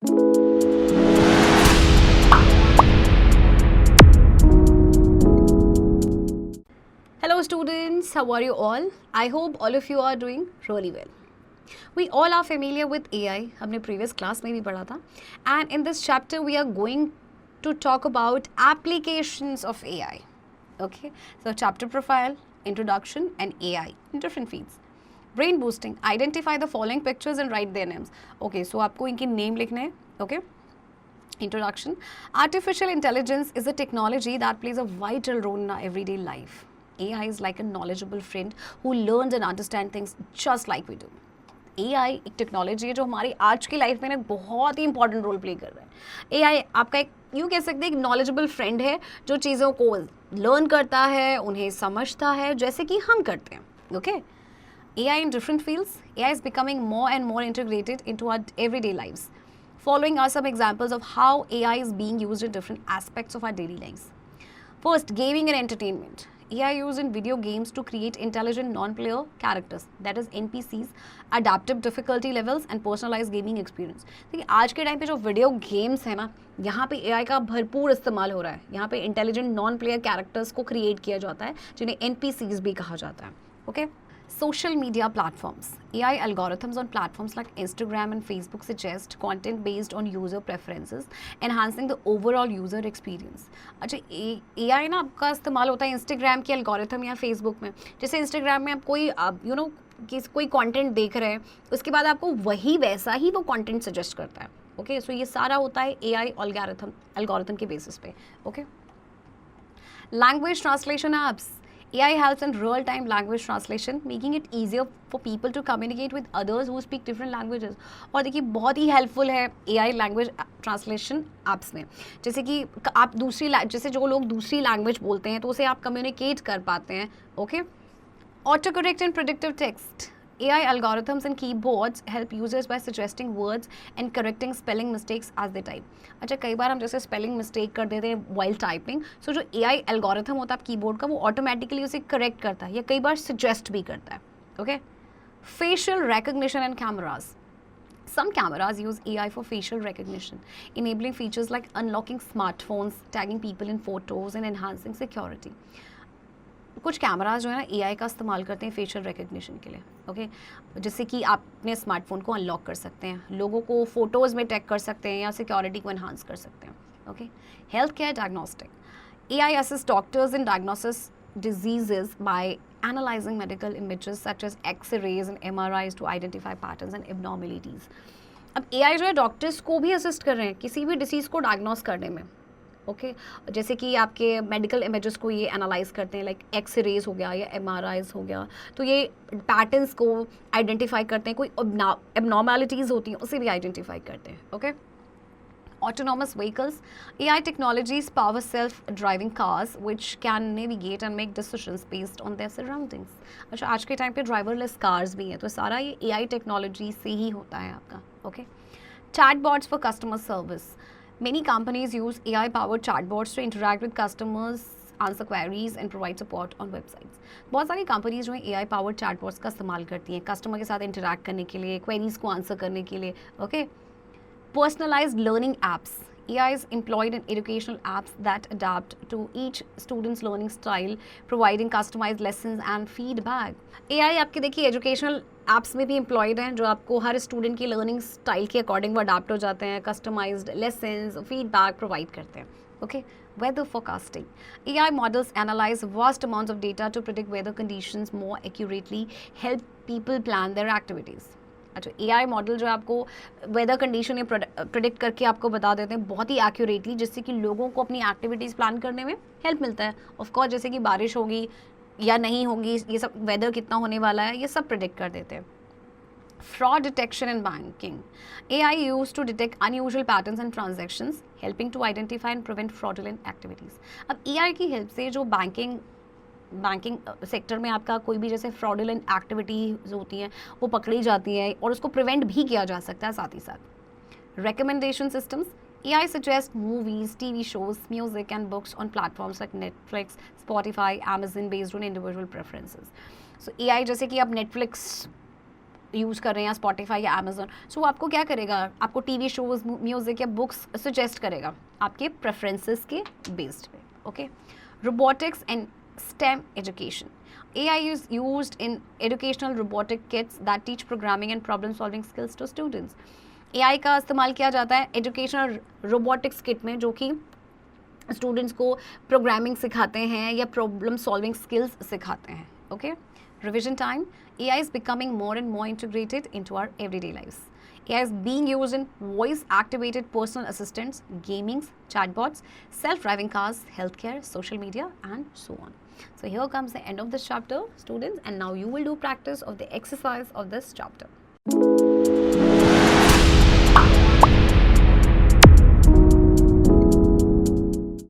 Hello students, how are you all? I hope all of you are doing really well. We all are familiar with AI, हमने previous class में भी पढ़ा था. And in this chapter we are going to talk about applications of AI. Okay, so chapter profile, introduction and AI in different fields. Brain boosting, identify the following pictures and write their names. Okay, so आपको इनके name लिखने हैं. Okay. Introduction. Artificial intelligence is a technology that plays a vital role in our everyday life. AI is like a knowledgeable friend who learns and understands things just like we do. AI एक technology है जो हमारी आज की life में एक बहुत ही important role play कर रहा है. AI आपका एक यूँ कह सकते हैं एक नॉलेजेबल फ्रेंड है जो चीज़ों को लर्न करता है, उन्हें समझता है जैसे कि हम करते हैं. Okay. AI in different fields. AI is becoming more and more integrated into our everyday lives. Following are some examples of how AI is being used in different aspects of our daily lives. First, gaming and entertainment. AI used in video games to create intelligent non-player characters, that is NPCs, adaptive difficulty levels and personalized gaming experience. देखिए आज के time पे जो video games है ना, यहाँ पे AI का भरपूर इस्तेमाल हो रहा है. यहाँ पे इंटेलिजेंट नॉन प्लेयर कैरेक्टर्स को क्रिएट किया जाता है जिन्हें NPCs भी कहा जाता है. Okay. Social media platforms. AI algorithms on platforms like Instagram and Facebook suggest content based on user preferences, enhancing the overall user experience. अच्छा AI ना आपका इस्तेमाल होता है Instagram के algorithm या Facebook में. जैसे Instagram में आप कोई कोई content देख रहे हैं, उसके बाद आपको वही वैसा ही वो content suggest करता है. ओके, सो ये सारा होता है AI algorithm के basis पे. Okay. Language translation apps. AI helps in real-time language translation, making it easier for people to communicate with others who speak different languages. और देखिए बहुत ही हेल्पफुल है AI लैंग्वेज ट्रांसलेशन ऐप्स में. जैसे कि आप जैसे जो लोग दूसरी लैंग्वेज बोलते हैं तो उसे आप कम्युनिकेट कर पाते हैं. Okay. Auto correct and predictive text. AI algorithms and keyboards help users by suggesting words and correcting spelling mistakes as they type. अच्छा कई बार हम जैसे स्पेलिंग मिस्टेक कर देते हैं while typing, सो जो AI एल्गोरिथम होता है कीबोर्ड का वो ऑटोमेटिकली उसे करेक्ट करता है या कई बार सजेस्ट भी करता है. Okay. Facial recognition and cameras. Some cameras use AI for facial recognition, enabling features like unlocking smartphones, tagging people in photos and enhancing security. कुछ कैमराज जो है ना AI का इस्तेमाल करते हैं फेशियल रिकग्निशन के लिए. ओके. जिससे कि आप अपने स्मार्टफोन को अनलॉक कर सकते हैं, लोगों को फोटोज़ में टैग कर सकते हैं या सिक्योरिटी को एनहांस कर सकते हैं. Okay. Health care diagnostic. AI assists doctors in diagnosis diseases by analyzing medical images such as X-rays and MRIs to identify patterns and abnormalities. अब AI जो है डॉक्टर्स को भी असिस्ट कर रहे हैं किसी भी डिसीज़ को डायग्नोस करने में. ओके. जैसे कि आपके मेडिकल इमेजेस को ये एनालाइज करते हैं, लाइक एक्स-रेज हो गया या MRIs हो गया, तो ये पैटर्न्स को आइडेंटिफाई करते हैं. कोई एबनॉर्मलिटीज़ होती हैं उसे भी आइडेंटिफाई करते हैं. Okay. Autonomous vehicles. AI technologies power self-driving cars which can navigate and make decisions based on their surroundings. अच्छा आज के टाइम पे ड्राइवरलेस कार्स भी हैं, तो सारा ये AI टेक्नोलॉजी से ही होता है आपका. Okay. Chatbots for customer service. Many companies use AI-powered chatbots to interact with customers, answer queries and provide support on websites. बहुत सारी कंपनीज जो है AI-powered chatbots का इस्तेमाल करती हैं कस्टमर के साथ इंटरेक्ट करने के लिए, क्वेरीज को आंसर करने के लिए. Okay. Personalized learning apps. AI is employed in educational apps that adapt to each student's learning style, providing customized lessons and feedback. AI आपके देखिए एजुकेशनल एप्स में भी एम्प्लॉयड हैं जो आपको हर स्टूडेंट की लर्निंग स्टाइल के अकॉर्डिंग वो अडाप्ट हो जाते हैं, कस्टमाइज्ड लेसन्स, फीडबैक प्रोवाइड करते हैं. Okay. Weather forecasting. AI models analyze vast amounts of data to predict weather conditions more accurately, help people plan their activities. अच्छा AI मॉडल जो आपको वेदर कंडीशन ये प्रेडिक्ट करके आपको बता देते हैं बहुत ही एक्यूरेटली, जिससे कि लोगों को अपनी एक्टिविटीज़ प्लान करने में हेल्प मिलता है. ऑफकोर्स जैसे कि बारिश होगी या नहीं होगी, ये सब वेदर कितना होने वाला है ये सब प्रेडिक्ट कर देते हैं. Fraud detection in banking. AI used to detect unusual patterns in transactions, helping to identify and prevent fraudulent activities. अब AI की हेल्प से जो बैंकिंग सेक्टर में आपका कोई भी जैसे फ्रॉडुलेंट एक्टिविटीज होती हैं वो पकड़ी जाती है और उसको प्रिवेंट भी किया जा सकता है साथ ही साथ. Recommendation systems. AI suggests movies, TV shows, music and books on platforms like Netflix, Spotify, Amazon based on individual preferences. So AI जैसे कि आप Netflix यूज़ कर रहे हैं या स्पॉटिफाई या अमेजोन, सो वो आपको क्या करेगा, आपको टीवी शोज़, म्यूज़िक या बुक्स सजेस्ट करेगा आपके प्रेफरेंसेस के बेस्ड पे. Okay. Robotics and STEM education. AI is used in educational robotic kits that teach programming and problem solving skills to students. AI का इस्तेमाल किया जाता है एजुकेशनल रोबोटिक्स किट में, जो कि स्टूडेंट्स को प्रोग्रामिंग सिखाते हैं या प्रॉब्लम सॉल्विंग स्किल्स सिखाते हैं. Okay. Revision time. AI is becoming more and more integrated into our everyday lives. AI is being used in voice-activated personal assistants, gaming, chatbots, self-driving cars, healthcare, social media, and so on. So here comes the end of this chapter, students, and now you will do practice of the exercise of this chapter.